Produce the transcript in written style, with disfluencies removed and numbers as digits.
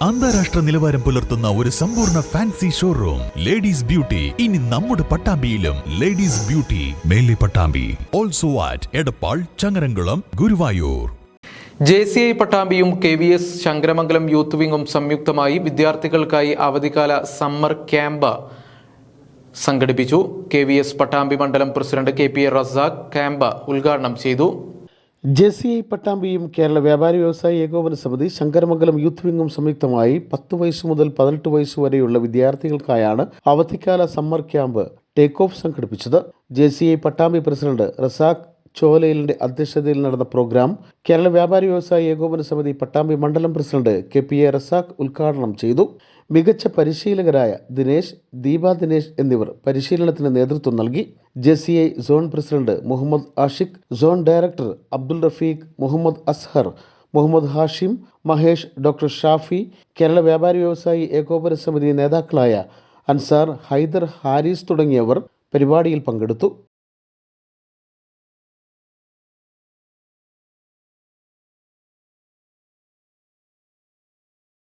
അന്താരാഷ്ട്ര നിലവാരം പുലർത്തുന്ന ഒരു സമ്പൂർണ്ണ ഫാൻസി ഷോറൂം ലേഡീസ് ബ്യൂട്ടി ഇനി നമ്മുടെ പട്ടാമ്പിയിലും. ലേഡീസ് ബ്യൂട്ടി മേലെ Pattambi, also at Edappal, Changaramkulam, Guruvayur. JCI പട്ടാമ്പിയും KVS ശങ്കരമംഗലം യൂത്ത് വിംഗും സംയുക്തമായി വിദ്യാർത്ഥികൾക്കായി അവധിക്കാല സമ്മർ ക്യാമ്പ് സംഘടിപ്പിച്ചു. KVS പട്ടാമ്പി മണ്ഡലം പ്രസിഡന്റ് KP റസാഖ് ക്യാമ്പ് ഉദ്ഘാടനം ചെയ്തു. JCI പട്ടാമ്പിയും കേരള വ്യാപാരി വ്യവസായി ഏകോപന സമിതി ശങ്കരമംഗലം യൂത്ത് വിംഗും സംയുക്തമായി 10 വയസ്സ് മുതൽ 18 വയസ്സ് വരെയുള്ള വിദ്യാർത്ഥികൾക്കായാണ് അവധിക്കാല സമ്മർ ക്യാമ്പ് ടേക്ക് ഓഫ് സംഘടിപ്പിച്ചത്. JCI പട്ടാമ്പി പ്രസിഡന്റ് റസാഖ് ചോലയിലിന്റെ അധ്യക്ഷതയിൽ നടന്ന പ്രോഗ്രാം കേരള വ്യാപാരി വ്യവസായി ഏകോപന സമിതി പട്ടാമ്പി മണ്ഡലം പ്രസിഡന്റ് KP റസാഖ് ഉദ്ഘാടനം ചെയ്തു. മികച്ച പരിശീലകരായ ദിനേശ്, ദീപ ദിനേശ് എന്നിവർ പരിശീലനത്തിന് നേതൃത്വം നൽകി. JCI zone president Muhammad Ashiq, zone director Abdul Rafeeq, Muhammad Azhar, Muhammad Hashim, Mahesh, doctor Shafi, Kerala വ്യാപാരി വ്യവസായി ഏകോപന സമിതി നേതാക്കളായ അൻസാർ, ഹൈദർ, ഹാരിസ് തുടങ്ങിയവർ പരിപാടിയിൽ പങ്കെടുത്തു.